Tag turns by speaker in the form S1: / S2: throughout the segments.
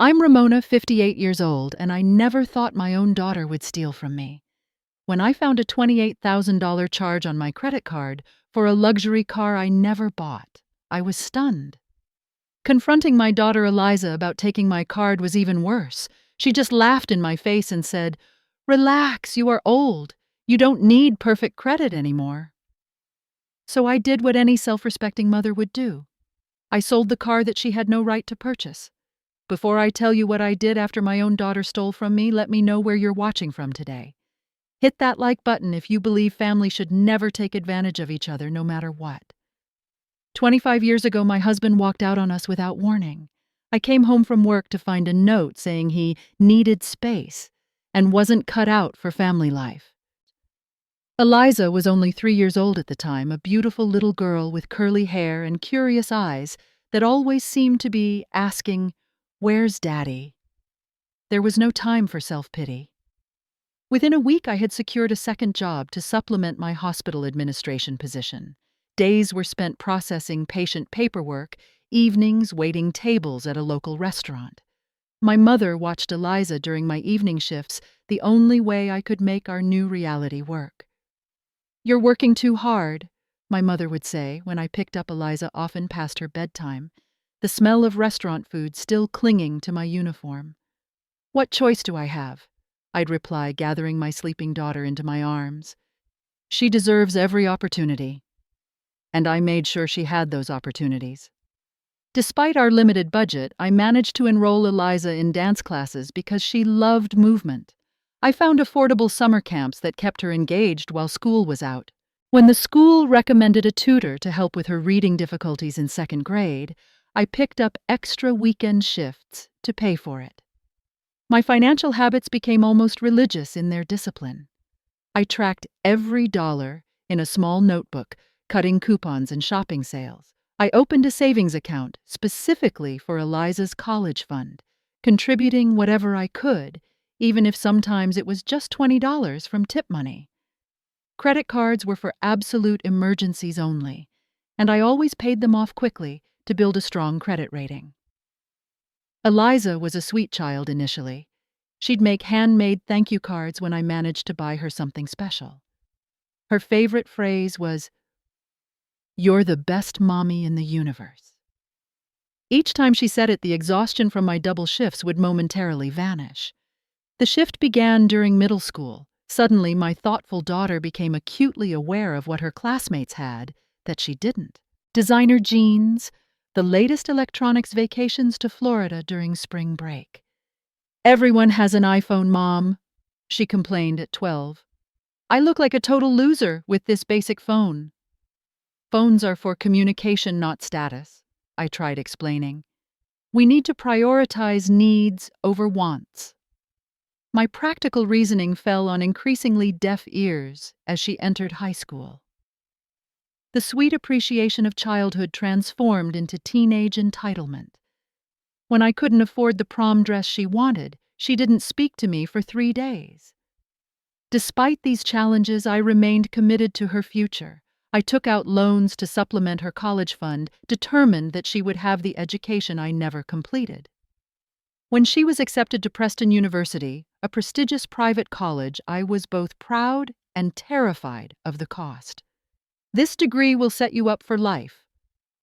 S1: I'm Ramona, 58 years old, and I never thought my own daughter would steal from me. When I found a $28,000 charge on my credit card for a luxury car I never bought, I was stunned. Confronting my daughter Eliza about taking my card was even worse. She just laughed in my face and said, "Relax, you are old. You don't need perfect credit anymore." So I did what any self-respecting mother would do. I sold the car that she had no right to purchase. Before I tell you what I did after my own daughter stole from me, let me know where you're watching from today. Hit that like button if you believe family should never take advantage of each other no matter what. 25 years ago, my husband walked out on us without warning. I came home from work to find a note saying he needed space and wasn't cut out for family life. Eliza was only 3 years old at the time, a beautiful little girl with curly hair and curious eyes that always seemed to be asking, "Where's Daddy?" There was no time for self-pity. Within a week, I had secured a second job to supplement my hospital administration position. Days were spent processing patient paperwork, evenings waiting tables at a local restaurant. My mother watched Eliza during my evening shifts, the only way I could make our new reality work. "You're working too hard," my mother would say when I picked up Eliza often past her bedtime, the smell of restaurant food still clinging to my uniform. "What choice do I have?" I'd reply, gathering my sleeping daughter into my arms. "She deserves every opportunity." And I made sure she had those opportunities. Despite our limited budget, I managed to enroll Eliza in dance classes because she loved movement. I found affordable summer camps that kept her engaged while school was out. When the school recommended a tutor to help with her reading difficulties in second grade, I picked up extra weekend shifts to pay for it. My financial habits became almost religious in their discipline. I tracked every dollar in a small notebook, cutting coupons and shopping sales. I opened a savings account specifically for Eliza's college fund, contributing whatever I could, even if sometimes it was just $20 from tip money. Credit cards were for absolute emergencies only, and I always paid them off quickly to build a strong credit rating. Eliza was a sweet child initially. She'd make handmade thank you cards when I managed to buy her something special. Her favorite phrase was, "You're the best mommy in the universe." Each time she said it, the exhaustion from my double shifts would momentarily vanish. The shift began during middle school. Suddenly, my thoughtful daughter became acutely aware of what her classmates had that she didn't. Designer jeans, the latest electronics, vacations to Florida during spring break. "Everyone has an iPhone, Mom," she complained at 12. "I look like a total loser with this basic phone." "Phones are for communication, not status," I tried explaining. "We need to prioritize needs over wants." My practical reasoning fell on increasingly deaf ears as she entered high school. The sweet appreciation of childhood transformed into teenage entitlement. When I couldn't afford the prom dress she wanted, she didn't speak to me for 3 days. Despite these challenges, I remained committed to her future. I took out loans to supplement her college fund, determined that she would have the education I never completed. When she was accepted to Preston University, a prestigious private college, I was both proud and terrified of the cost. "This degree will set you up for life,"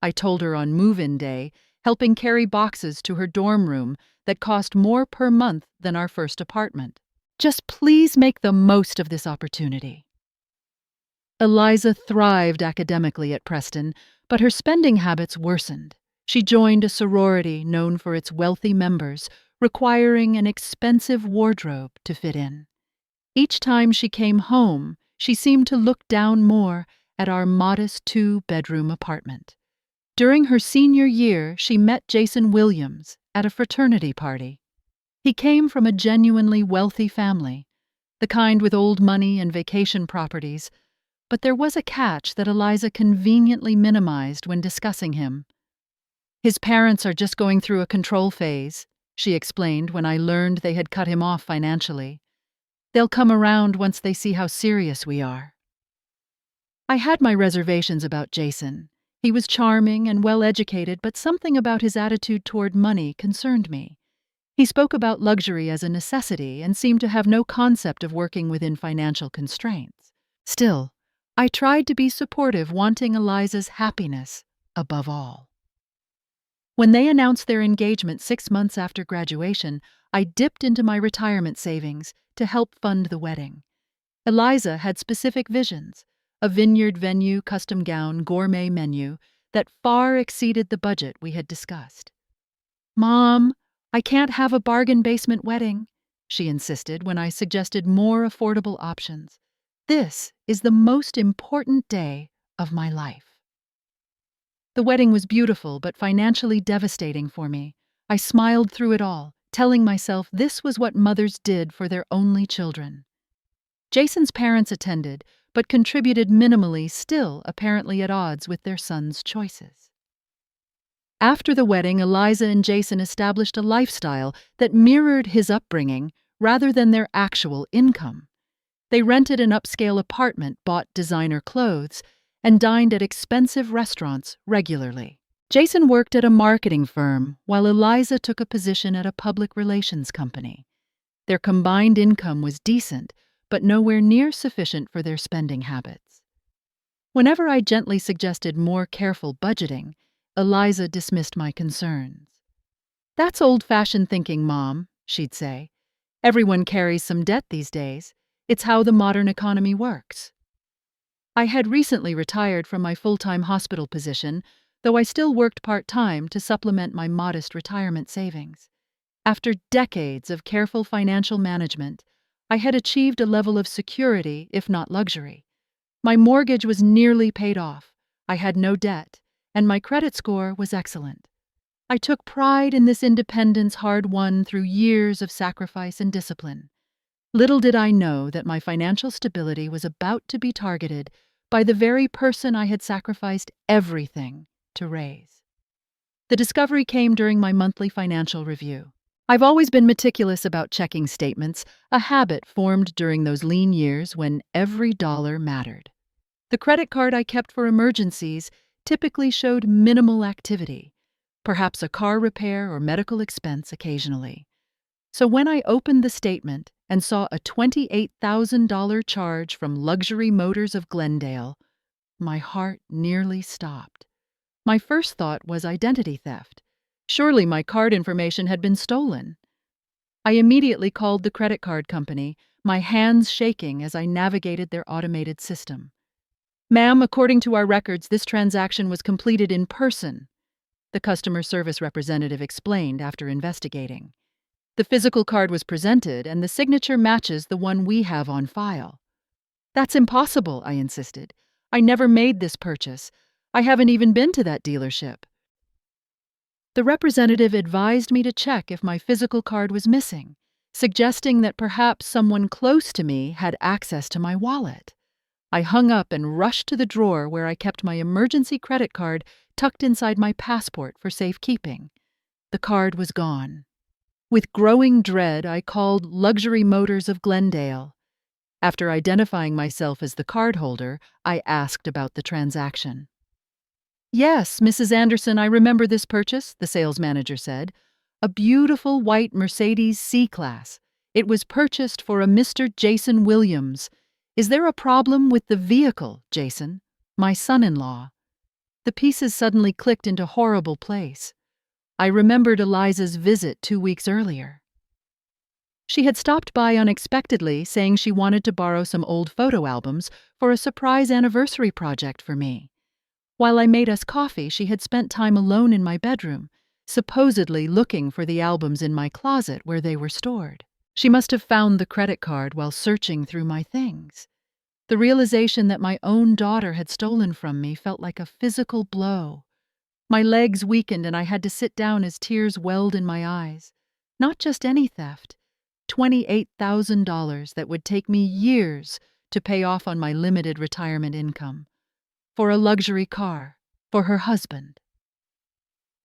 S1: I told her on move-in day, helping carry boxes to her dorm room that cost more per month than our first apartment. "Just please make the most of this opportunity." Eliza thrived academically at Preston, but her spending habits worsened. She joined a sorority known for its wealthy members, requiring an expensive wardrobe to fit in. Each time she came home, she seemed to look down more at our modest 2-bedroom apartment. During her senior year, she met Jason Williams at a fraternity party. He came from a genuinely wealthy family, the kind with old money and vacation properties, but there was a catch that Eliza conveniently minimized when discussing him. "His parents are just going through a control phase," she explained when I learned they had cut him off financially. "They'll come around once they see how serious we are." I had my reservations about Jason. He was charming and well-educated, but something about his attitude toward money concerned me. He spoke about luxury as a necessity and seemed to have no concept of working within financial constraints. Still, I tried to be supportive, wanting Eliza's happiness above all. When they announced their engagement 6 months after graduation, I dipped into my retirement savings to help fund the wedding. Eliza had specific visions: a vineyard venue, custom gown, gourmet menu that far exceeded the budget we had discussed. "Mom, I can't have a bargain basement wedding," she insisted when I suggested more affordable options. "This is the most important day of my life." The wedding was beautiful but financially devastating for me. I smiled through it all, telling myself this was what mothers did for their only children. Jason's parents attended, but contributed minimally, still apparently at odds with their son's choices. After the wedding, Eliza and Jason established a lifestyle that mirrored his upbringing rather than their actual income. They rented an upscale apartment, bought designer clothes, and dined at expensive restaurants regularly. Jason worked at a marketing firm, while Eliza took a position at a public relations company. Their combined income was decent, but nowhere near sufficient for their spending habits. Whenever I gently suggested more careful budgeting, Eliza dismissed my concerns. "That's old-fashioned thinking, Mom," she'd say. "Everyone carries some debt these days. It's how the modern economy works." I had recently retired from my full-time hospital position, though I still worked part-time to supplement my modest retirement savings. After decades of careful financial management, I had achieved a level of security, if not luxury. My mortgage was nearly paid off, I had no debt, and my credit score was excellent. I took pride in this independence hard-won through years of sacrifice and discipline. Little did I know that my financial stability was about to be targeted by the very person I had sacrificed everything to raise. The discovery came during my monthly financial review. I've always been meticulous about checking statements, a habit formed during those lean years when every dollar mattered. The credit card I kept for emergencies typically showed minimal activity, perhaps a car repair or medical expense occasionally. So when I opened the statement and saw a $28,000 charge from Luxury Motors of Glendale, my heart nearly stopped. My first thought was identity theft. Surely my card information had been stolen. I immediately called the credit card company, my hands shaking as I navigated their automated system. "Ma'am, according to our records, this transaction was completed in person," the customer service representative explained after investigating. "The physical card was presented, and the signature matches the one we have on file." "That's impossible," I insisted. "I never made this purchase. I haven't even been to that dealership." The representative advised me to check if my physical card was missing, suggesting that perhaps someone close to me had access to my wallet. I hung up and rushed to the drawer where I kept my emergency credit card tucked inside my passport for safekeeping. The card was gone. With growing dread, I called Luxury Motors of Glendale. After identifying myself as the cardholder, I asked about the transaction. "Yes, Mrs. Anderson, I remember this purchase," the sales manager said. "A beautiful white Mercedes C-Class. It was purchased for a Mr. Jason Williams. Is there a problem with the vehicle, Jason? My son-in-law." The pieces suddenly clicked into horrible place. I remembered Eliza's visit 2 weeks earlier. She had stopped by unexpectedly, saying she wanted to borrow some old photo albums for a surprise anniversary project for me. While I made us coffee, she had spent time alone in my bedroom, supposedly looking for the albums in my closet where they were stored. She must have found the credit card while searching through my things. The realization that my own daughter had stolen from me felt like a physical blow. My legs weakened and I had to sit down as tears welled in my eyes. Not just any theft. $28,000 that would take me years to pay off on my limited retirement income. For a luxury car. For her husband.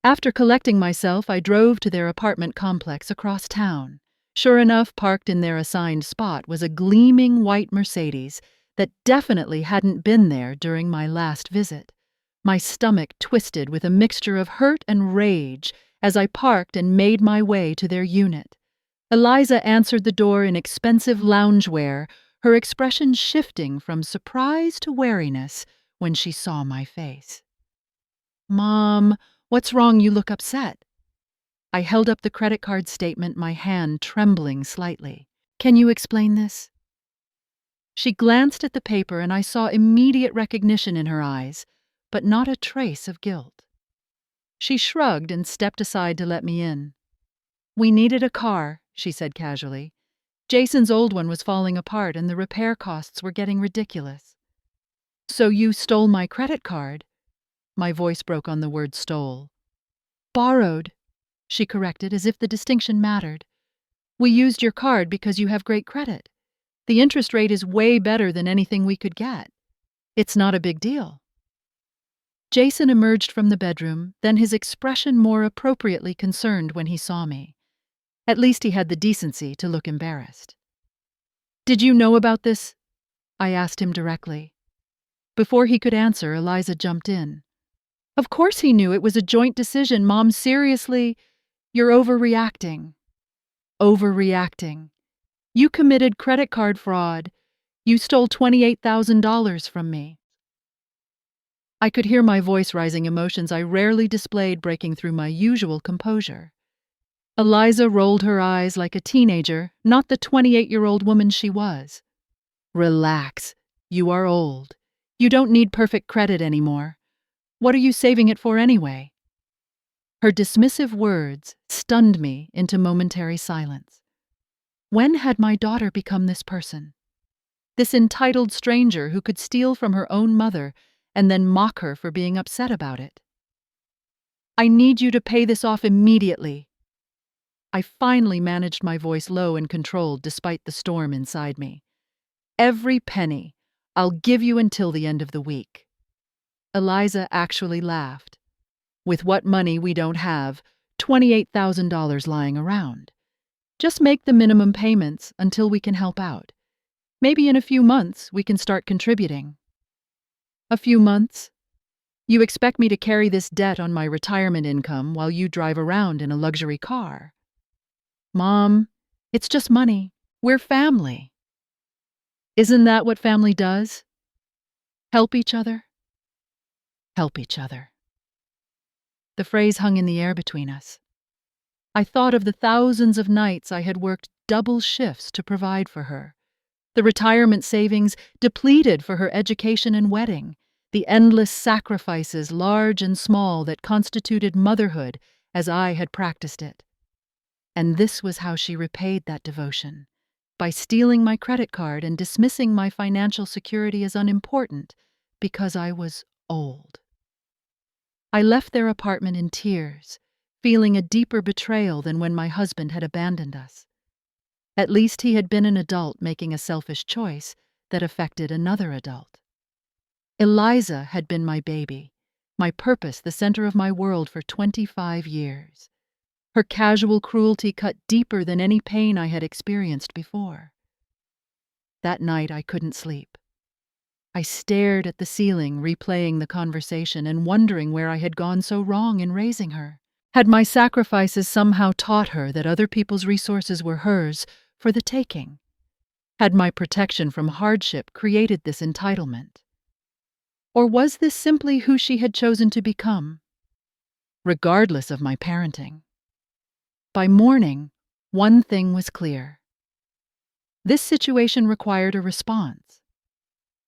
S1: After collecting myself, I drove to their apartment complex across town. Sure enough, parked in their assigned spot was a gleaming white Mercedes that definitely hadn't been there during my last visit. My stomach twisted with a mixture of hurt and rage as I parked and made my way to their unit. Eliza answered the door in expensive loungewear, her expression shifting from surprise to wariness when she saw my face. "Mom, what's wrong? You look upset." I held up the credit card statement, my hand trembling slightly. "Can you explain this?" She glanced at the paper and I saw immediate recognition in her eyes, but not a trace of guilt. She shrugged and stepped aside to let me in. "We needed a car," she said casually. "Jason's old one was falling apart and the repair costs were getting ridiculous." "So you stole my credit card?" My voice broke on the word stole. "Borrowed," she corrected as if the distinction mattered. "We used your card because you have great credit. The interest rate is way better than anything we could get. It's not a big deal." Jason emerged from the bedroom, then his expression more appropriately concerned when he saw me. At least he had the decency to look embarrassed. "Did you know about this?" I asked him directly. Before he could answer, Eliza jumped in. "Of course he knew. It was a joint decision. Mom, seriously, you're overreacting." "Overreacting. You committed credit card fraud. You stole $28,000 from me." I could hear my voice rising, emotions I rarely displayed breaking through my usual composure. Eliza rolled her eyes like a teenager, not the 28-year-old woman she was. "Relax. You are old. You don't need perfect credit anymore. What are you saving it for anyway?" Her dismissive words stunned me into momentary silence. When had my daughter become this person? This entitled stranger who could steal from her own mother and then mock her for being upset about it? "I need you to pay this off immediately." I finally managed my voice low and controlled despite the storm inside me. "Every penny. I'll give you until the end of the week." Eliza actually laughed. "With what money we don't have, $28,000 lying around. Just make the minimum payments until we can help out. Maybe in a few months we can start contributing." "A few months? You expect me to carry this debt on my retirement income while you drive around in a luxury car?" "Mom, it's just money. We're family." "Isn't that what family does? Help each other?" Help each other. The phrase hung in the air between us. I thought of the thousands of nights I had worked double shifts to provide for her, the retirement savings depleted for her education and wedding, the endless sacrifices, large and small, that constituted motherhood as I had practiced it. And this was how she repaid that devotion, by stealing my credit card and dismissing my financial security as unimportant because I was old. I left their apartment in tears, feeling a deeper betrayal than when my husband had abandoned us. At least he had been an adult making a selfish choice that affected another adult. Eliza had been my baby, my purpose, the center of my world for 25 years. Her casual cruelty cut deeper than any pain I had experienced before. That night I couldn't sleep. I stared at the ceiling, replaying the conversation and wondering where I had gone so wrong in raising her. Had my sacrifices somehow taught her that other people's resources were hers for the taking? Had my protection from hardship created this entitlement? Or was this simply who she had chosen to become, regardless of my parenting? By morning, one thing was clear. This situation required a response.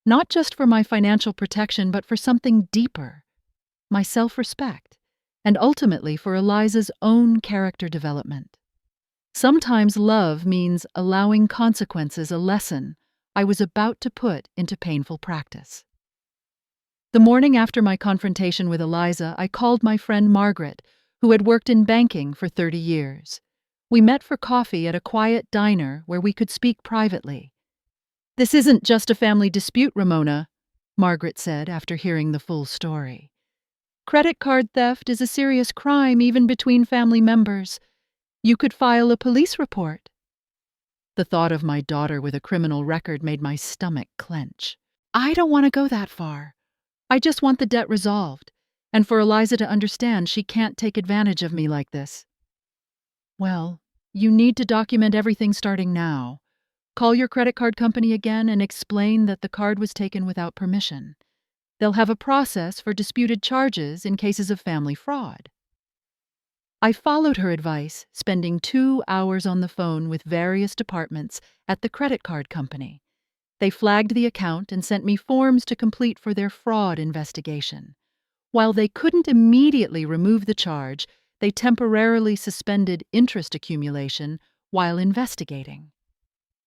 S1: Not just for my financial protection, but for something deeper, my self-respect, and ultimately for Eliza's own character development. Sometimes love means allowing consequences, a lesson I was about to put into painful practice. The morning after my confrontation with Eliza, I called my friend Margaret, who had worked in banking for 30 years. We met for coffee at a quiet diner where we could speak privately. "This isn't just a family dispute, Ramona," Margaret said after hearing the full story. "Credit card theft is a serious crime even between family members. You could file a police report." The thought of my daughter with a criminal record made my stomach clench. "I don't want to go that far. I just want the debt resolved. and for Eliza to understand she can't take advantage of me like this. Well, you need to document everything starting now. Call your credit card company again and explain that the card was taken without permission. They'll have a process for disputed charges in cases of family fraud. I followed her advice, spending 2 hours on the phone with various departments at the credit card company. They flagged the account and sent me forms to complete for their fraud investigation. While they couldn't immediately remove the charge, they temporarily suspended interest accumulation while investigating.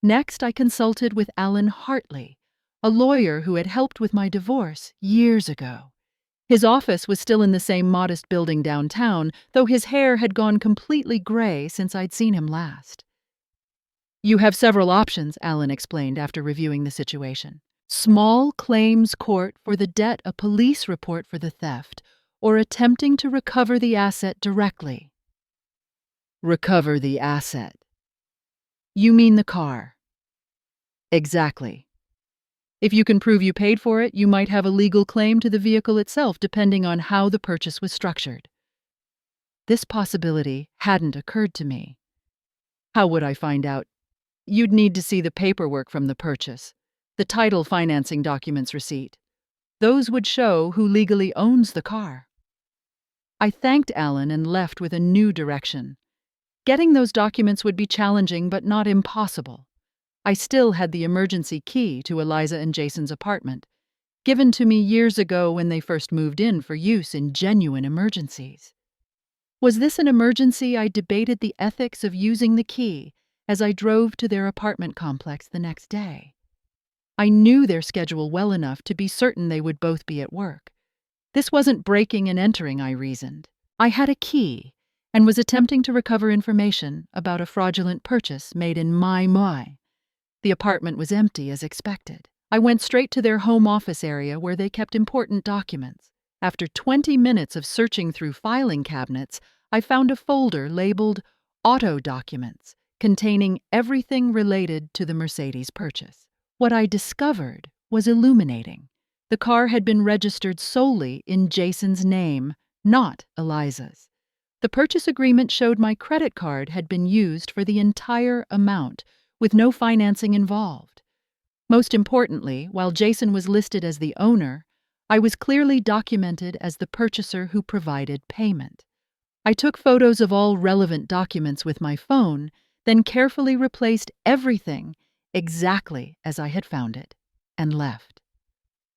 S1: Next, I consulted with Alan Hartley, a lawyer who had helped with my divorce years ago. His office was still in the same modest building downtown, though his hair had gone completely gray since I'd seen him last. You have several options, Alan explained after reviewing the situation. Small claims court for the debt, a police report for the theft, or attempting to recover the asset directly. Recover the asset. You mean the car? Exactly. If you can prove you paid for it, you might have a legal claim to the vehicle itself, depending on how the purchase was structured. This possibility hadn't occurred to me. How would I find out? You'd need to see the paperwork from the purchase, the title financing documents receipt. Those would show who legally owns the car. I thanked Alan and left with a new direction. Getting those documents would be challenging, but not impossible. I still had the emergency key to Eliza and Jason's apartment, given to me years ago when they first moved in for use in genuine emergencies. Was this an emergency? I debated the ethics of using the key as I drove to their apartment complex the next day. I knew their schedule well enough to be certain they would both be at work. This wasn't breaking and entering, I reasoned. I had a key and was attempting to recover information about a fraudulent purchase made in Memoirs. The apartment was empty as expected. I went straight to their home office area where they kept important documents. After 20 minutes of searching through filing cabinets, I found a folder labeled Auto Documents, containing everything related to the Mercedes purchase. What I discovered was illuminating. The car had been registered solely in Jason's name, not Eliza's. The purchase agreement showed my credit card had been used for the entire amount, with no financing involved. Most importantly, while Jason was listed as the owner, I was clearly documented as the purchaser who provided payment. I took photos of all relevant documents with my phone, then carefully replaced everything exactly as I had found it, and left.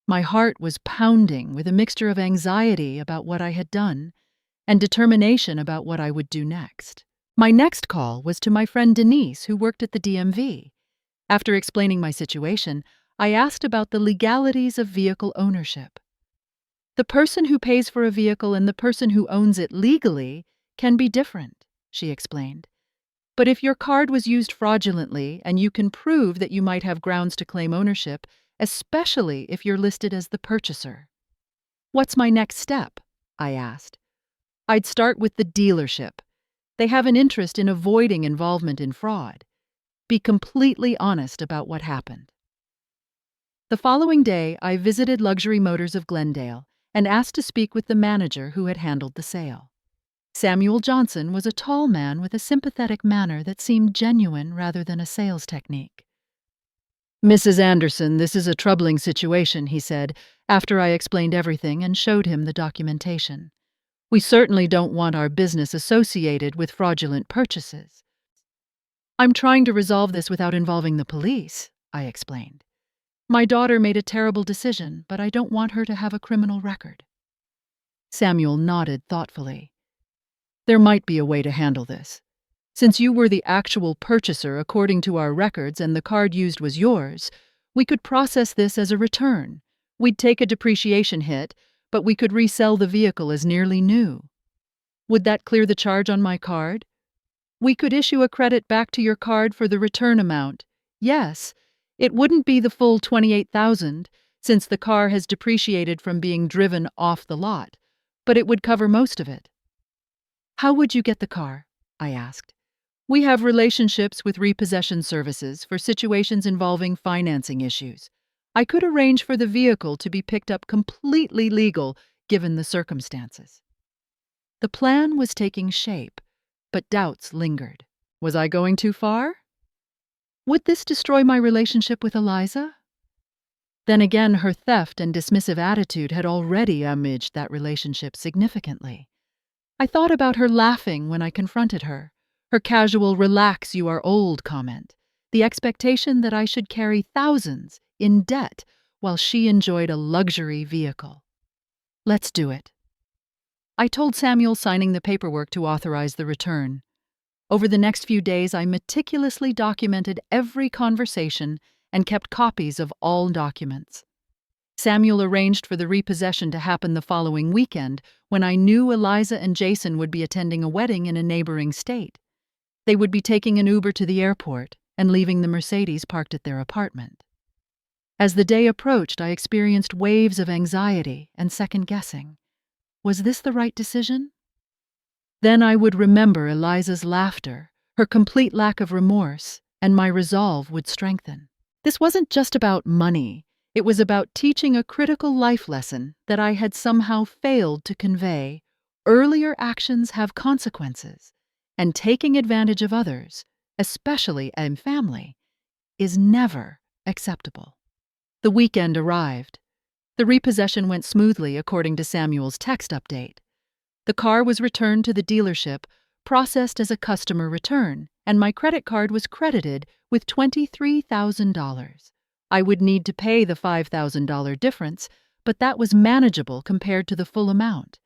S1: My heart was pounding with a mixture of anxiety about what I had done and determination about what I would do next. My next call was to my friend Denise, who worked at the DMV. After explaining my situation, I asked about the legalities of vehicle ownership. The person who pays for a vehicle and the person who owns it legally can be different, she explained. But if your card was used fraudulently and you can prove that you might have grounds to claim ownership, especially if you're listed as the purchaser. What's my next step? I asked. I'd start with the dealership. They have an interest in avoiding involvement in fraud. Be completely honest about what happened. The following day, I visited Luxury Motors of Glendale and asked to speak with the manager who had handled the sale. Samuel Johnson was a tall man with a sympathetic manner that seemed genuine rather than a sales technique. Mrs. Anderson, this is a troubling situation, he said, after I explained everything and showed him the documentation. We certainly don't want our business associated with fraudulent purchases. I'm trying to resolve this without involving the police, I explained. My daughter made a terrible decision, but I don't want her to have a criminal record. Samuel nodded thoughtfully. There might be a way to handle this. Since you were the actual purchaser according to our records and the card used was yours, we could process this as a return. We'd take a depreciation hit, but we could resell the vehicle as nearly new. Would that clear the charge on my card? We could issue a credit back to your card for the return amount. Yes, it wouldn't be the full $28,000 since the car has depreciated from being driven off the lot, but it would cover most of it. How would you get the car? I asked. We have relationships with repossession services for situations involving financing issues. I could arrange for the vehicle to be picked up completely legal given the circumstances. The plan was taking shape, but doubts lingered. Was I going too far? Would this destroy my relationship with Eliza? Then again, her theft and dismissive attitude had already damaged that relationship significantly. I thought about her laughing when I confronted her casual "relax, you are old" comment, the expectation that I should carry thousands in debt while she enjoyed a luxury vehicle. Let's do it. I told Samuel, signing the paperwork to authorize the return. Over the next few days, I meticulously documented every conversation and kept copies of all documents. Samuel arranged for the repossession to happen the following weekend, when I knew Eliza and Jason would be attending a wedding in a neighboring state. They would be taking an Uber to the airport and leaving the Mercedes parked at their apartment. As the day approached, I experienced waves of anxiety and second-guessing. Was this the right decision? Then I would remember Eliza's laughter, her complete lack of remorse, and my resolve would strengthen. This wasn't just about money. It was about teaching a critical life lesson that I had somehow failed to convey. Earlier actions have consequences, and taking advantage of others, especially in family, is never acceptable. The weekend arrived. The repossession went smoothly according to Samuel's text update. The car was returned to the dealership, processed as a customer return, and my credit card was credited with $23,000. I would need to pay the $5,000 difference, but that was manageable compared to the full amount.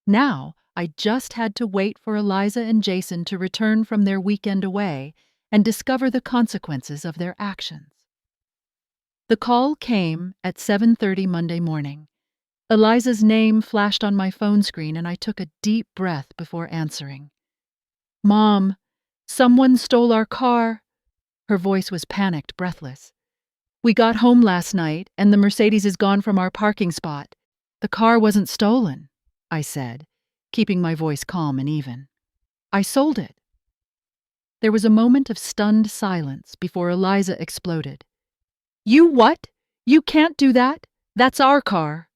S1: Now, I just had to wait for Eliza and Jason to return from their weekend away and discover the consequences of their actions. The call came at 7:30 Monday morning. Eliza's name flashed on my phone screen and I took a deep breath before answering. "Mom, someone stole our car." Her voice was panicked, breathless. "We got home last night and the Mercedes is gone from our parking spot." "The car wasn't stolen," I said, keeping my voice calm and even. "I sold it." There was a moment of stunned silence before Eliza exploded. "You what? You can't do that. That's our car."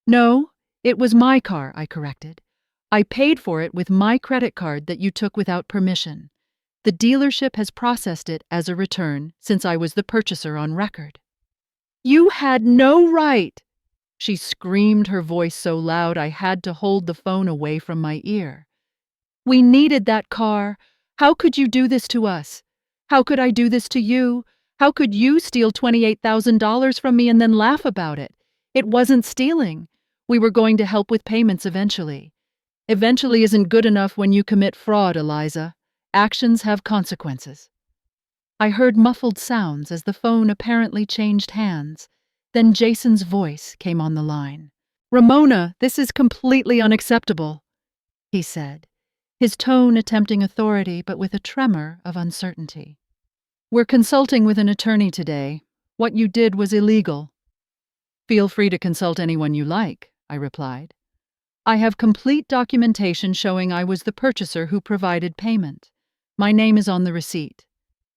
S1: "No, it was my car," I corrected. "I paid for it with my credit card that you took without permission. The dealership has processed it as a return since I was the purchaser on record." "You had no right!" She screamed, her voice so loud I had to hold the phone away from my ear. "We needed that car. How could you do this to us? How could I do this to you? How could you steal $28,000 from me and then laugh about it? It wasn't stealing. We were going to help with payments eventually. Eventually isn't good enough when you commit fraud, Eliza. Actions have consequences." I heard muffled sounds as the phone apparently changed hands. Then Jason's voice came on the line. "Ramona, this is completely unacceptable," he said, his tone attempting authority but with a tremor of uncertainty. "We're consulting with an attorney today. What you did was illegal." "Feel free to consult anyone you like," I replied. "I have complete documentation showing I was the purchaser who provided payment. My name is on the receipt.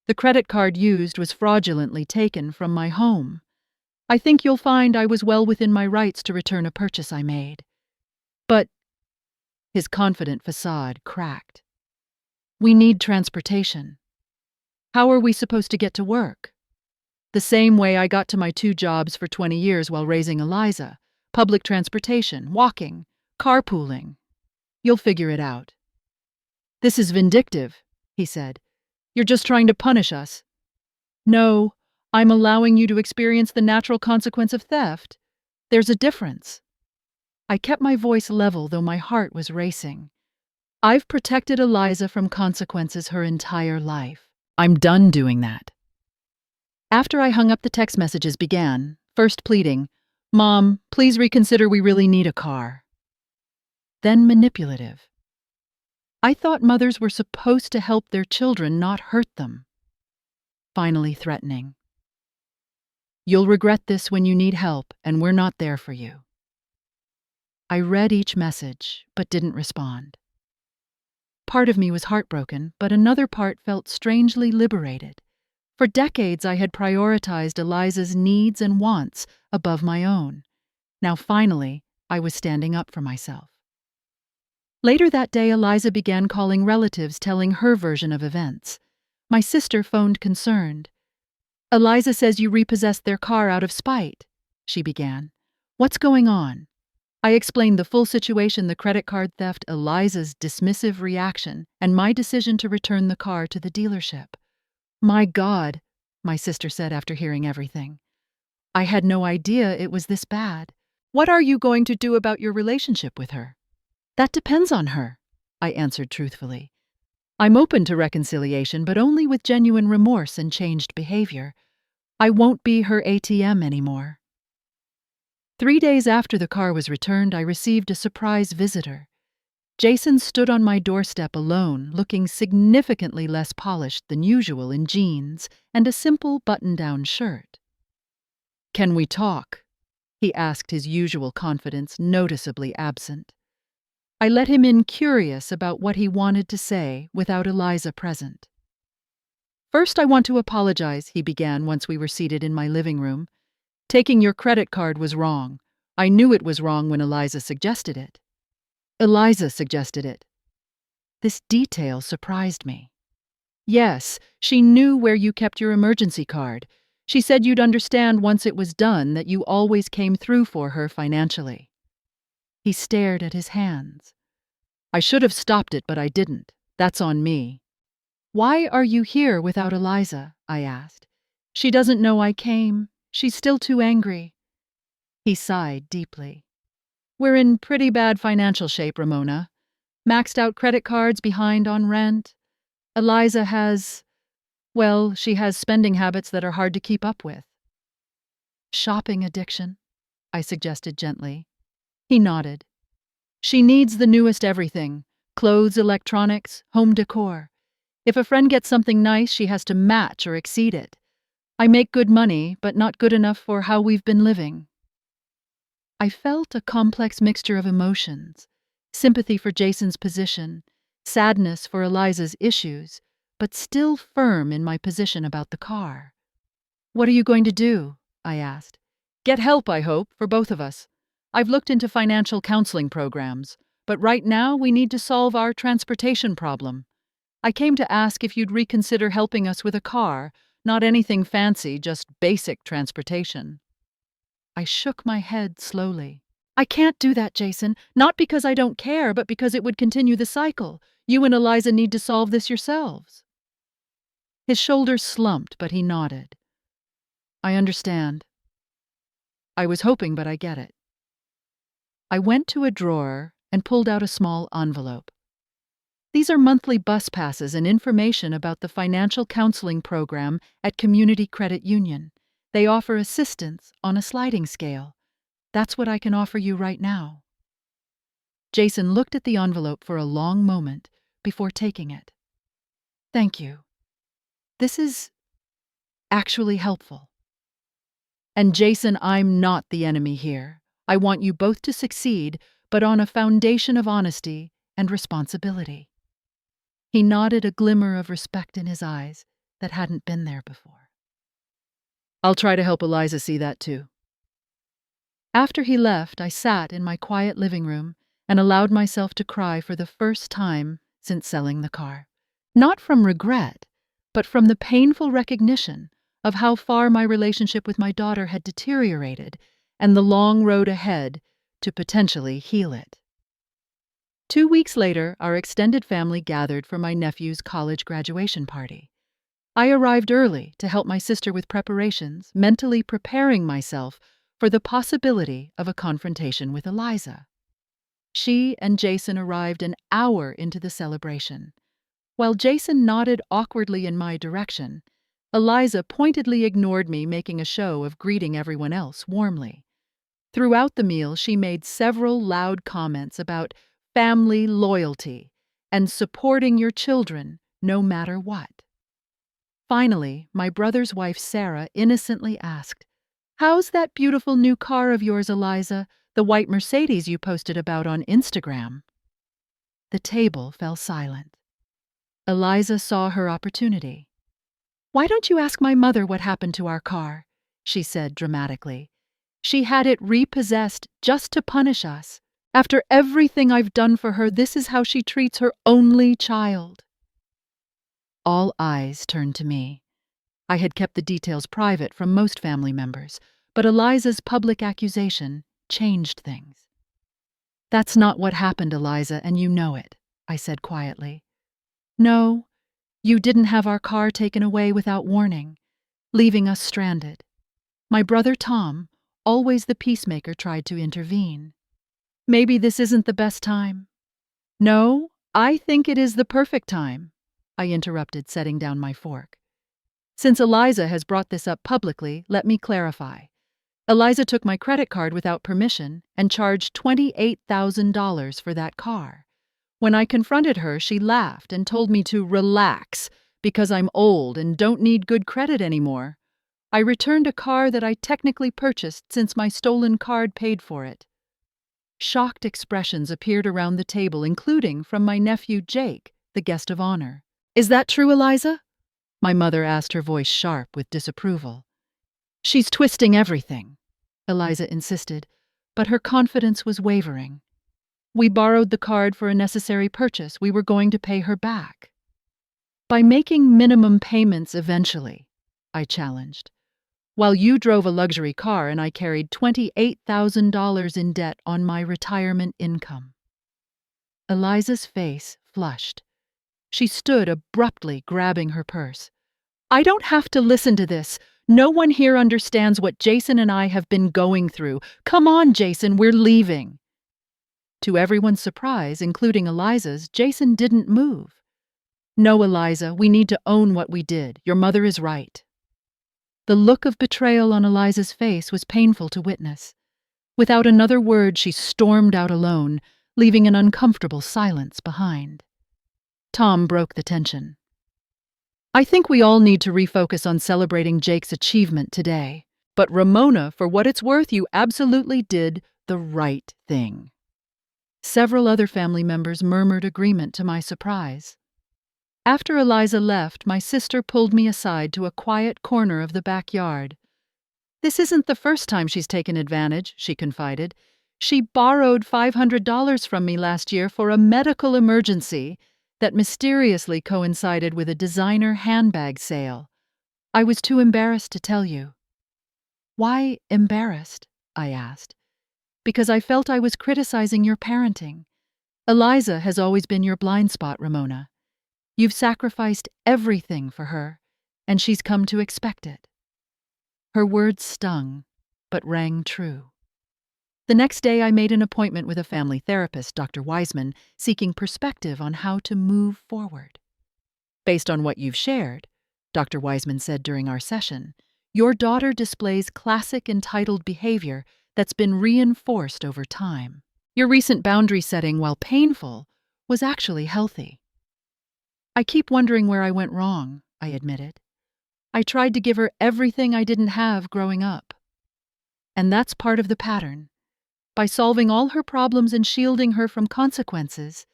S1: The credit card used was fraudulently taken from my home. I think you'll find I was well within my rights to return a purchase I made." "But," his confident facade cracked, "we need transportation. How are we supposed to get to work?" "The same way I got to my 2 jobs for 20 years while raising Eliza. Public transportation, walking, carpooling. You'll figure it out." "This is vindictive," he said. "You're just trying to punish us." "No, I'm allowing you to experience the natural consequence of theft. There's a difference." I kept my voice level though my heart was racing. I've protected Eliza from consequences her entire life. I'm done doing that. After I hung up, the text messages began, first pleading, "Mom, please reconsider, we really need a car." Then manipulative. I thought mothers were supposed to help their children, not hurt them. Finally threatening. "You'll regret this when you need help, and we're not there for you." I read each message, but didn't respond. Part of me was heartbroken, but another part felt strangely liberated. For decades, I had prioritized Eliza's needs and wants above my own. Now finally, I was standing up for myself. Later that day, Eliza began calling relatives, telling her version of events. My sister phoned concerned. "Eliza says you repossessed their car out of spite," she began. "What's going on?" I explained the full situation, the credit card theft, Eliza's dismissive reaction, and my decision to return the car to the dealership. "My God," my sister said after hearing everything. "I had no idea it was this bad. What are you going to do about your relationship with her?" "That depends on her," I answered truthfully. "I'm open to reconciliation, but only with genuine remorse and changed behavior. I won't be her ATM anymore." 3 days after the car was returned, I received a surprise visitor. Jason stood on my doorstep alone, looking significantly less polished than usual in jeans and a simple button-down shirt. "Can we talk?" he asked, his usual confidence noticeably absent. I let him in, curious about what he wanted to say without Eliza present. "First, I want to apologize," he began once we were seated in my living room. "Taking your credit card was wrong. I knew it was wrong when Eliza suggested it." "Eliza suggested it." This detail surprised me. "Yes, she knew where you kept your emergency card. She said you'd understand once it was done, that you always came through for her financially." He stared at his hands. "I should have stopped it, but I didn't. That's on me." "Why are you here without Eliza?" I asked. "She doesn't know I came. She's still too angry." He sighed deeply. "We're in pretty bad financial shape, Ramona. Maxed out credit cards, behind on rent. Eliza has, well, she has spending habits that are hard to keep up with." "Shopping addiction?" I suggested gently. He nodded. "She needs the newest everything: clothes, electronics, home decor. If a friend gets something nice, she has to match or exceed it. I make good money, but not good enough for how we've been living." I felt a complex mixture of emotions: sympathy for Jason's position, sadness for Eliza's issues, but still firm in my position about the car. "What are you going to do?" I asked. "Get help, I hope, for both of us. I've looked into financial counseling programs, but right now we need to solve our transportation problem. I came to ask if you'd reconsider helping us with a car, not anything fancy, just basic transportation." I shook my head slowly. "I can't do that, Jason, not because I don't care, but because it would continue the cycle. You and Eliza need to solve this yourselves." His shoulders slumped, but he nodded. "I understand. I was hoping, but I get it." I went to a drawer and pulled out a small envelope. "These are monthly bus passes and information about the financial counseling program at Community Credit Union. They offer assistance on a sliding scale. That's what I can offer you right now." Jason looked at the envelope for a long moment before taking it. "Thank you. This is actually helpful. And Jason, I'm not the enemy here. I want you both to succeed, but on a foundation of honesty and responsibility." He nodded, a glimmer of respect in his eyes that hadn't been there before. "I'll try to help Eliza see that too." After he left, I sat in my quiet living room and allowed myself to cry for the first time since selling the car. Not from regret, but from the painful recognition of how far my relationship with my daughter had deteriorated and the long road ahead to potentially heal it. 2 weeks later, our extended family gathered for my nephew's college graduation party. I arrived early to help my sister with preparations, mentally preparing myself for the possibility of a confrontation with Eliza. She and Jason arrived an hour into the celebration. While Jason nodded awkwardly in my direction, Eliza pointedly ignored me, making a show of greeting everyone else warmly. Throughout the meal, she made several loud comments about family loyalty and supporting your children no matter what. Finally, my brother's wife Sarah innocently asked, "How's that beautiful new car of yours, Eliza, the white Mercedes you posted about on Instagram?" The table fell silent. Eliza saw her opportunity. "Why don't you ask my mother what happened to our car?" she said dramatically. She had it repossessed just to punish us. After everything I've done for her, this is how she treats her only child." All eyes turned to me. I had kept the details private from most family members, but Eliza's public accusation changed things. "That's not what happened, Eliza, and you know it," I said quietly. "No, you didn't have our car taken away without warning, leaving us stranded. My brother Tom, always the peacemaker, tried to intervene. Maybe this isn't the best time." "No, I think it is the perfect time," I interrupted, setting down my fork. "Since Eliza has brought this up publicly, let me clarify. Eliza took my credit card without permission and charged $28,000 for that car. When I confronted her, she laughed and told me to relax because I'm old and don't need good credit anymore. I returned a car that I technically purchased since my stolen card paid for it." Shocked expressions appeared around the table, including from my nephew Jake, the guest of honor. "Is that true, Eliza?" my mother asked, her voice sharp with disapproval. "She's twisting everything," Eliza insisted, but her confidence was wavering. "We borrowed the card for a necessary purchase. We were going to pay her back." "By making minimum payments eventually," I challenged, "while you drove a luxury car and I carried $28,000 in debt on my retirement income." Eliza's face flushed. She stood abruptly, grabbing her purse. "I don't have to listen to this. No one here understands what Jason and I have been going through. Come on, Jason, we're leaving." To everyone's surprise, including Eliza's, Jason didn't move. "No, Eliza, we need to own what we did. Your mother is right." The look of betrayal on Eliza's face was painful to witness. Without another word, she stormed out alone, leaving an uncomfortable silence behind. Tom broke the tension. "I think we all need to refocus on celebrating Jake's achievement today. But Ramona, for what it's worth, you absolutely did the right thing." Several other family members murmured agreement, to my surprise. After Eliza left, my sister pulled me aside to a quiet corner of the backyard. "This isn't the first time she's taken advantage," she confided. "She borrowed $500 from me last year for a medical emergency that mysteriously coincided with a designer handbag sale. I was too embarrassed to tell you." "Why embarrassed?" I asked. "Because I felt I was criticizing your parenting. Eliza has always been your blind spot, Ramona. You've sacrificed everything for her, and she's come to expect it." Her words stung, but rang true. The next day, I made an appointment with a family therapist, Dr. Wiseman, seeking perspective on how to move forward. "Based on what you've shared," Dr. Wiseman said during our session, "your daughter displays classic entitled behavior that's been reinforced over time. Your recent boundary setting, while painful, was actually healthy." "I keep wondering where I went wrong," I admitted. "I tried to give her everything I didn't have growing up. And that's part of the pattern. By solving all her problems and shielding her from consequences,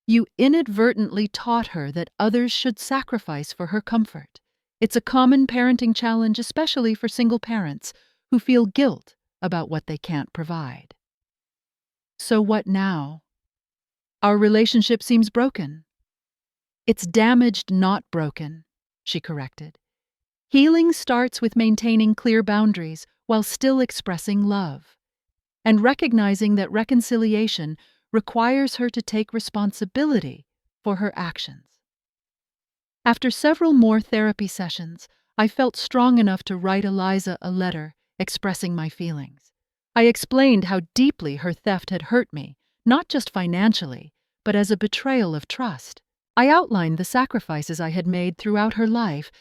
S1: you inadvertently taught her that others should sacrifice for her comfort. It's a common parenting challenge, especially for single parents who feel guilt about what they can't provide." "So what now?" "Our relationship seems broken." "It's damaged, not broken," she corrected. "Healing starts with maintaining clear boundaries while still expressing love, and recognizing that reconciliation requires her to take responsibility for her actions." After several more therapy sessions, I felt strong enough to write Eliza a letter expressing my feelings. I explained how deeply her theft had hurt me, not just financially, but as a betrayal of trust. I outlined the sacrifices I had made throughout her life,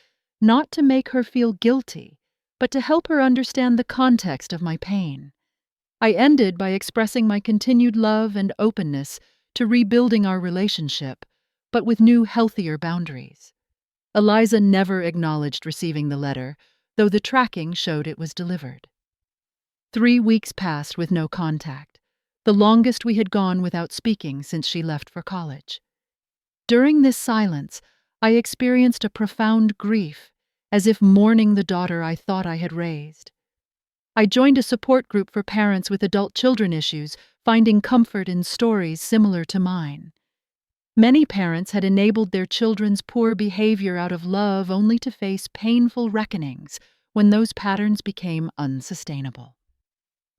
S1: not to make her feel guilty, but to help her understand the context of my pain. I ended by expressing my continued love and openness to rebuilding our relationship, but with new, healthier boundaries. Eliza never acknowledged receiving the letter, though the tracking showed it was delivered. 3 weeks passed with no contact, the longest we had gone without speaking since she left for college. During this silence, I experienced a profound grief, as if mourning the daughter I thought I had raised. I joined a support group for parents with adult children issues, finding comfort in stories similar to mine. Many parents had enabled their children's poor behavior out of love only to face painful reckonings when those patterns became unsustainable.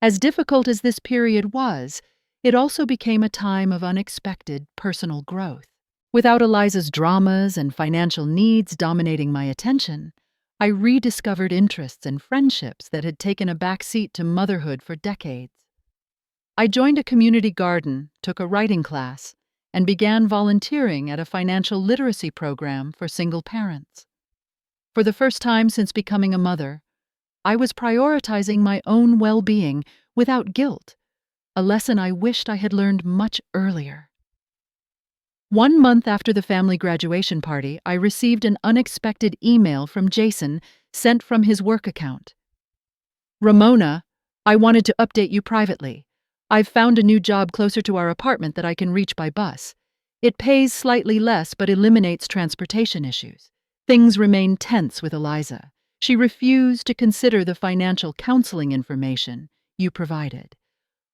S1: As difficult as this period was, it also became a time of unexpected personal growth. Without Eliza's dramas and financial needs dominating my attention, I rediscovered interests and friendships that had taken a back seat to motherhood for decades. I joined a community garden, took a writing class, and began volunteering at a financial literacy program for single parents. For the first time since becoming a mother, I was prioritizing my own well-being without guilt, a lesson I wished I had learned much earlier. 1 month after the family graduation party, I received an unexpected email from Jason sent from his work account. "Ramona, I wanted to update you privately. I've found a new job closer to our apartment that I can reach by bus. It pays slightly less but eliminates transportation issues." Things remained tense with Eliza. She refused to consider the financial counseling information you provided.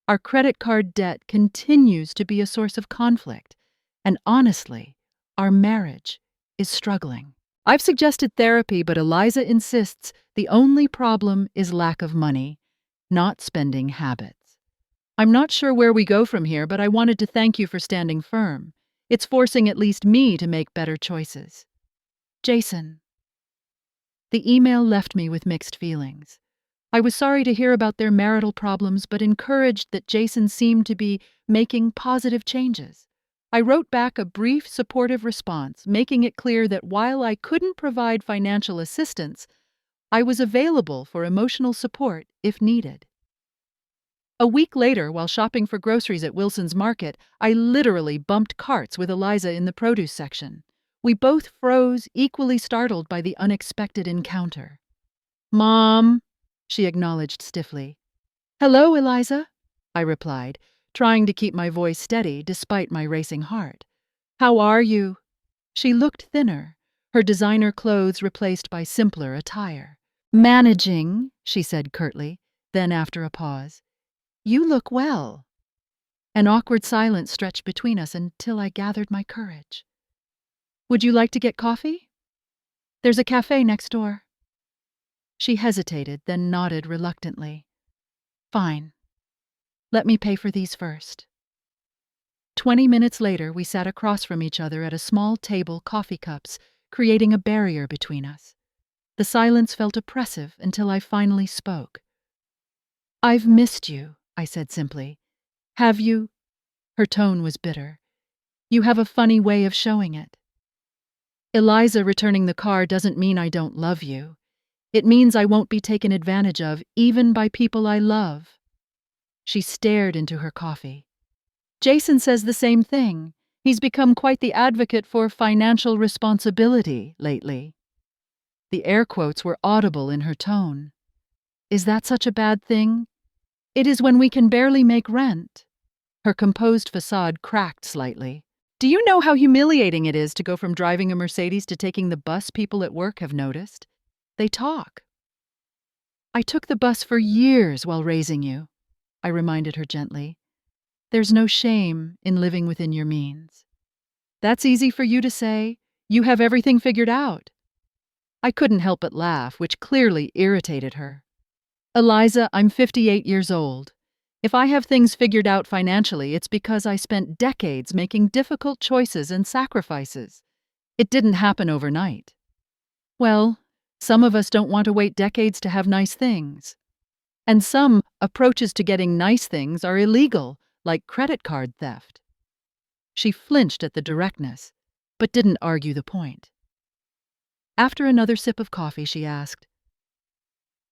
S1: Our credit card debt continues to be a source of conflict, and honestly, our marriage is struggling. I've suggested therapy, but Eliza insists the only problem is lack of money, not spending habits. I'm not sure where we go from here, but I wanted to thank you for standing firm. It's forcing at least me to make better choices. Jason. The email left me with mixed feelings. I was sorry to hear about their marital problems, but encouraged that Jason seemed to be making positive changes. I wrote back a brief, supportive response, making it clear that while I couldn't provide financial assistance, I was available for emotional support if needed. A week later, while shopping for groceries at Wilson's Market, I literally bumped carts with Eliza in the produce section. We both froze, equally startled by the unexpected encounter. "Mom," she acknowledged stiffly. "Hello, Eliza," I replied, trying to keep my voice steady despite my racing heart. "How are you?" She looked thinner, her designer clothes replaced by simpler attire. "Managing," she said curtly, then after a pause, "You look well." An awkward silence stretched between us until I gathered my courage. "Would you like to get coffee? There's a cafe next door." She hesitated, then nodded reluctantly. "Fine. Let me pay for these first." 20 minutes later, we sat across from each other at a small table, coffee cups, creating a barrier between us. The silence felt oppressive until I finally spoke. "I've missed you," I said simply. "Have you?" Her tone was bitter. "You have a funny way of showing it." "Eliza returning the car doesn't mean I don't love you. It means I won't be taken advantage of, even by people I love." She stared into her coffee. "Jason says the same thing. He's become quite the advocate for financial responsibility lately." The air quotes were audible in her tone. "Is that such a bad thing?" "It is when we can barely make rent." Her composed facade cracked slightly. "Do you know how humiliating it is to go from driving a Mercedes to taking the bus people at work have noticed? They talk." "I took the bus for years while raising you," I reminded her gently. "There's no shame in living within your means." "That's easy for you to say. You have everything figured out." I couldn't help but laugh, which clearly irritated her. "Eliza, I'm 58 years old. If I have things figured out financially, it's because I spent decades making difficult choices and sacrifices. It didn't happen overnight." "Well, some of us don't want to wait decades to have nice things. And some approaches to getting nice things are illegal, like credit card theft." She flinched at the directness, but didn't argue the point. After another sip of coffee, she asked,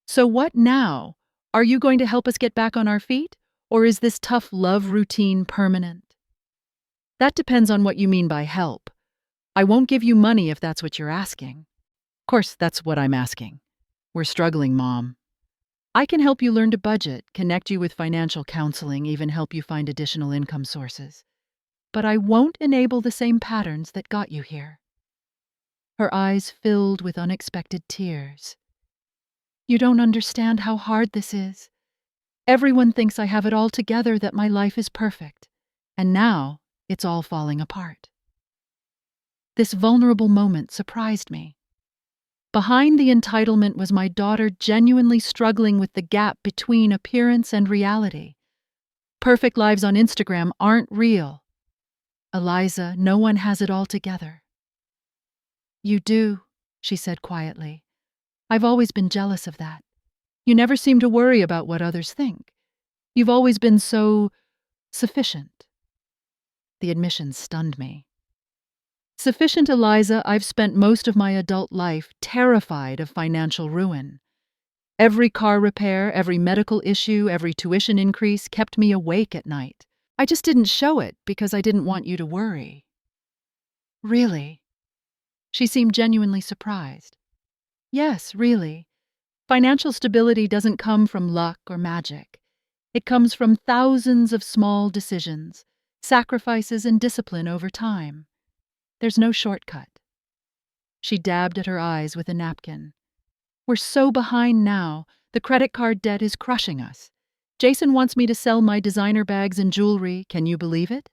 S1: "So what now? Are you going to help us get back on our feet? Or is this tough love routine permanent?" "That depends on what you mean by help. I won't give you money if that's what you're asking." "Of course, that's what I'm asking. We're struggling, Mom." "I can help you learn to budget, connect you with financial counseling, even help you find additional income sources. But I won't enable the same patterns that got you here." Her eyes filled with unexpected tears. You don't understand how hard this is. Everyone thinks I have it all together, that my life is perfect. And now it's all falling apart. This vulnerable moment surprised me. Behind the entitlement was my daughter genuinely struggling with the gap between appearance and reality. Perfect lives on Instagram aren't real. Eliza, no one has it all together. You do, she said quietly. I've always been jealous of that. You never seem to worry about what others think. You've always been so sufficient. The admission stunned me. Sufficient, Eliza, I've spent most of my adult life terrified of financial ruin. Every car repair, every medical issue, every tuition increase kept me awake at night. I just didn't show it because I didn't want you to worry. Really? She seemed genuinely surprised. Yes, really. Financial stability doesn't come from luck or magic. It comes from thousands of small decisions, sacrifices, and discipline over time. There's no shortcut. She dabbed at her eyes with a napkin. We're so behind now. The credit card debt is crushing us. Jason wants me to sell my designer bags and jewelry. Can you believe it?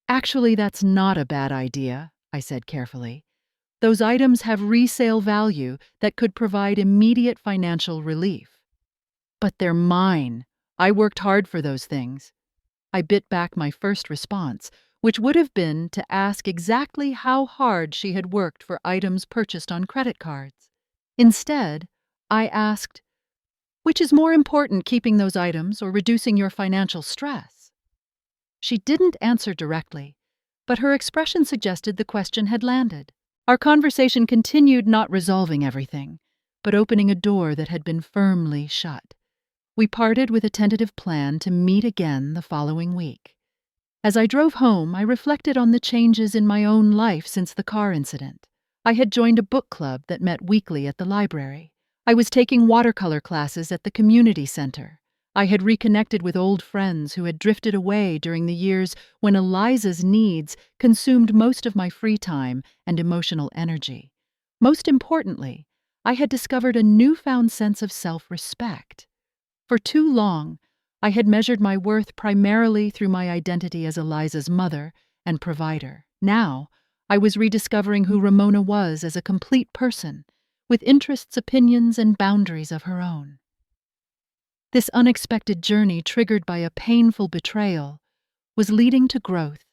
S1: Actually, that's not a bad idea, I said carefully. Those items have resale value that could provide immediate financial relief. But they're mine. I worked hard for those things. I bit back my first response, which would have been to ask exactly how hard she had worked for items purchased on credit cards. Instead, I asked, which is more important, keeping those items or reducing your financial stress? She didn't answer directly, but her expression suggested the question had landed. Our conversation continued, not resolving everything, but opening a door that had been firmly shut. We parted with a tentative plan to meet again the following week. As I drove home, I reflected on the changes in my own life since the car incident. I had joined a book club that met weekly at the library. I was taking watercolor classes at the community center. I had reconnected with old friends who had drifted away during the years when Eliza's needs consumed most of my free time and emotional energy. Most importantly, I had discovered a newfound sense of self-respect. For too long, I had measured my worth primarily through my identity as Eliza's mother and provider. Now, I was rediscovering who Ramona was as a complete person, with interests, opinions, and boundaries of her own. This unexpected journey, triggered by a painful betrayal, was leading to growth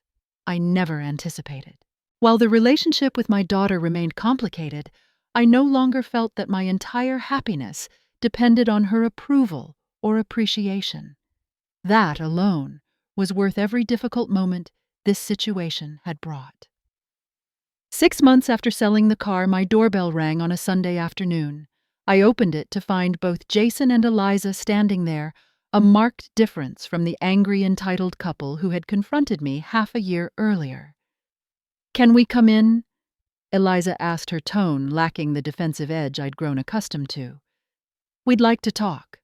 S1: I never anticipated. While the relationship with my daughter remained complicated, I no longer felt that my entire happiness depended on her approval or appreciation. That alone was worth every difficult moment this situation had brought. 6 months after selling the car, my doorbell rang on a Sunday afternoon. I opened it to find both Jason and Eliza standing there, a marked difference from the angry, entitled couple who had confronted me half a year earlier. "Can we come in?" Eliza asked, her tone lacking the defensive edge I'd grown accustomed to. "We'd like to talk."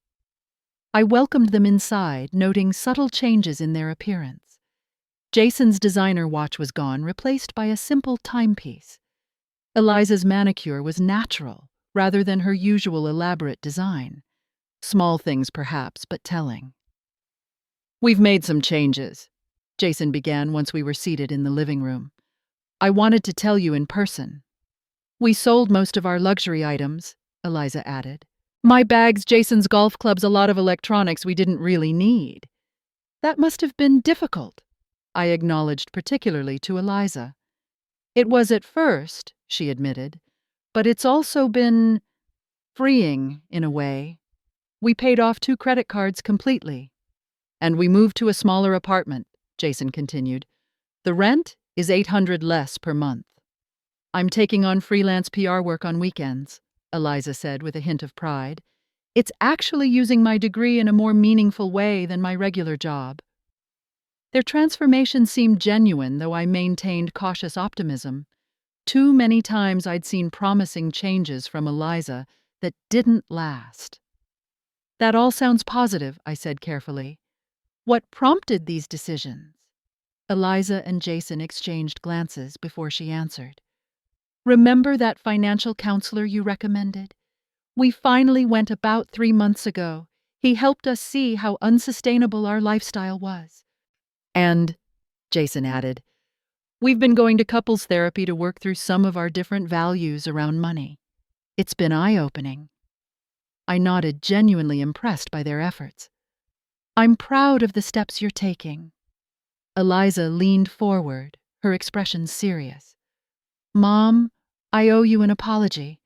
S1: I welcomed them inside, noting subtle changes in their appearance. Jason's designer watch was gone, replaced by a simple timepiece. Eliza's manicure was natural, rather than her usual elaborate design. Small things perhaps, but telling. "We've made some changes," Jason began once we were seated in the living room. "I wanted to tell you in person." "We sold most of our luxury items," Eliza added. "My bags, Jason's golf clubs, a lot of electronics we didn't really need." "That must have been difficult," I acknowledged, particularly to Eliza. "It was at first," she admitted, "but it's also been freeing in a way. We paid off 2 credit cards completely. And we moved to a smaller apartment," Jason continued. "The rent is $800 less per month. I'm taking on freelance PR work on weekends," Eliza said with a hint of pride. "It's actually using my degree in a more meaningful way than my regular job." Their transformation seemed genuine, though I maintained cautious optimism. Too many times I'd seen promising changes from Eliza that didn't last. "That all sounds positive," I said carefully. "What prompted these decisions?" Eliza and Jason exchanged glances before she answered. "Remember that financial counselor you recommended? We finally went about 3 months ago. He helped us see how unsustainable our lifestyle was. And, Jason added, we've been going to couples therapy to work through some of our different values around money. It's been eye-opening. I nodded, genuinely impressed by their efforts. I'm proud of the steps you're taking. Eliza leaned forward, her expression serious. Mom, I owe you an apology.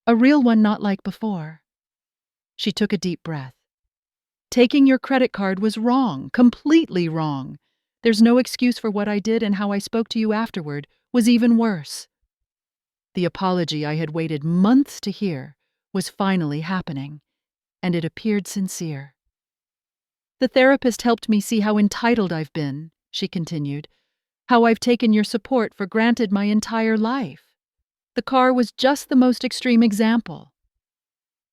S1: A real one, not like before. She took a deep breath. Taking your credit card was wrong, completely wrong. There's no excuse for what I did, and how I spoke to you afterward was even worse. The apology I had waited months to hear was finally happening, and it appeared sincere. The therapist helped me see how entitled I've been, she continued, how I've taken your support for granted my entire life. The car was just the most extreme example.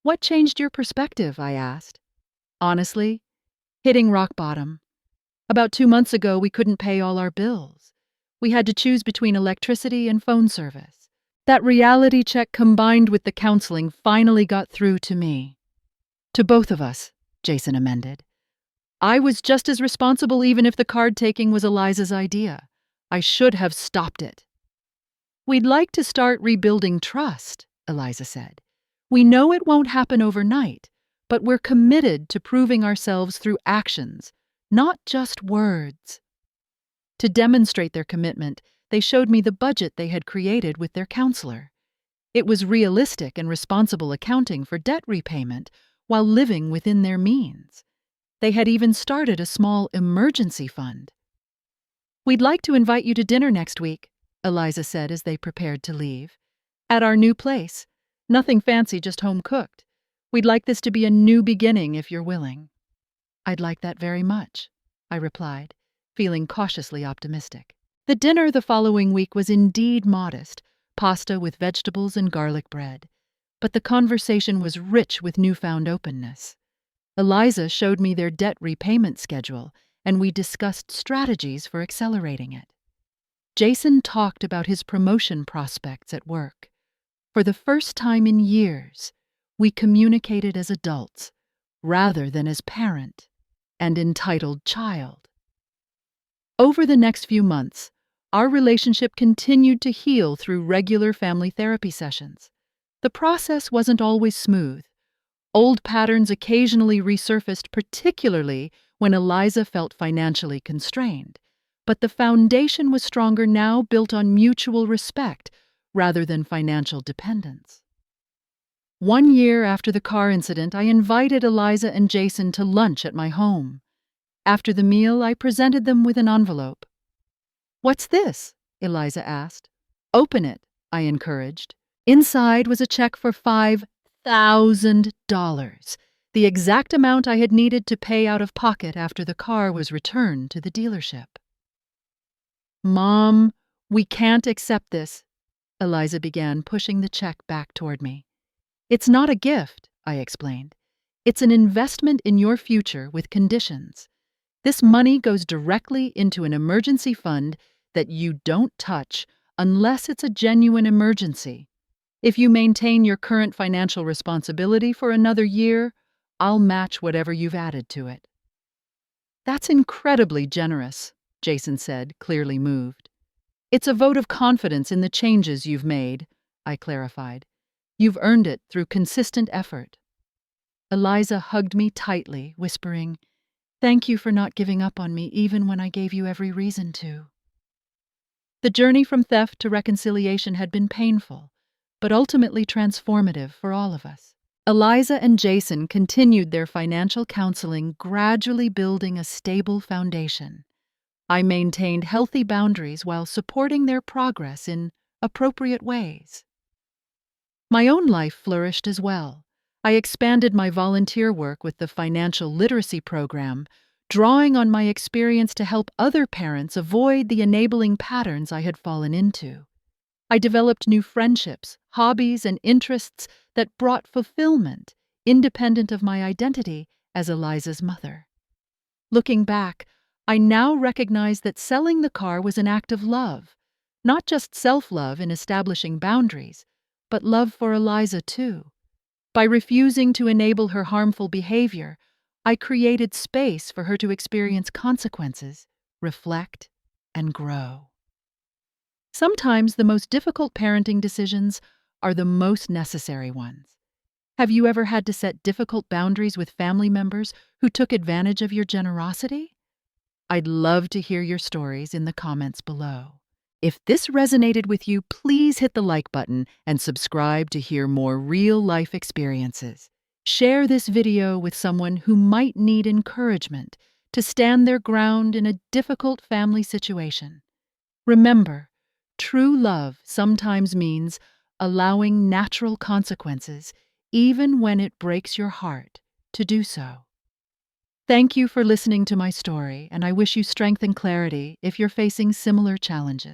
S1: What changed your perspective? I asked. Honestly, hitting rock bottom. About 2 months ago, we couldn't pay all our bills. We had to choose between electricity and phone service. That reality check combined with the counseling finally got through to me. To both of us, Jason amended. I was just as responsible even if the card taking was Eliza's idea. I should have stopped it. We'd like to start rebuilding trust, Eliza said. We know it won't happen overnight, but we're committed to proving ourselves through actions, not just words. To demonstrate their commitment, they showed me the budget they had created with their counselor. It was realistic and responsible accounting for debt repayment while living within their means. They had even started a small emergency fund. We'd like to invite you to dinner next week, Eliza said as they prepared to leave. At our new place. Nothing fancy, just home cooked. We'd like this to be a new beginning if you're willing. I'd like that very much, I replied, feeling cautiously optimistic. The dinner the following week was indeed modest, pasta with vegetables and garlic bread. But the conversation was rich with newfound openness. Eliza showed me their debt repayment schedule, and we discussed strategies for accelerating it. Jason talked about his promotion prospects at work. For the first time in years, we communicated as adults, rather than as parent and entitled child. Over the next few months, our relationship continued to heal through regular family therapy sessions. The process wasn't always smooth. Old patterns occasionally resurfaced, particularly when Eliza felt financially constrained. But the foundation was stronger now, built on mutual respect rather than financial dependence. 1 year after the car incident, I invited Eliza and Jason to lunch at my home. After the meal, I presented them with an envelope. "What's this?" Eliza asked. "Open it," I encouraged. Inside was a check for $5,000, the exact amount I had needed to pay out of pocket after the car was returned to the dealership. "Mom, we can't accept this," Eliza began, pushing the check back toward me. "It's not a gift," I explained. "It's an investment in your future with conditions. This money goes directly into an emergency fund that you don't touch unless it's a genuine emergency. If you maintain your current financial responsibility for another year, I'll match whatever you've added to it." "That's incredibly generous," Jason said, clearly moved. "It's a vote of confidence in the changes you've made," I clarified. "You've earned it through consistent effort." Eliza hugged me tightly, whispering, "Thank you for not giving up on me even when I gave you every reason to." The journey from theft to reconciliation had been painful, but ultimately transformative for all of us. Eliza and Jason continued their financial counseling, gradually building a stable foundation. I maintained healthy boundaries while supporting their progress in appropriate ways. My own life flourished as well. I expanded my volunteer work with the Financial Literacy Program, drawing on my experience to help other parents avoid the enabling patterns I had fallen into. I developed new friendships, hobbies, and interests that brought fulfillment, independent of my identity as Eliza's mother. Looking back, I now recognize that selling the car was an act of love, not just self-love in establishing boundaries, but love for Eliza too. By refusing to enable her harmful behavior, I created space for her to experience consequences, reflect, and grow. Sometimes the most difficult parenting decisions are the most necessary ones. Have you ever had to set difficult boundaries with family members who took advantage of your generosity? I'd love to hear your stories in the comments below. If this resonated with you, please hit the like button and subscribe to hear more real-life experiences. Share this video with someone who might need encouragement to stand their ground in a difficult family situation. Remember, true love sometimes means allowing natural consequences, even when it breaks your heart to do so. Thank you for listening to my story, and I wish you strength and clarity if you're facing similar challenges.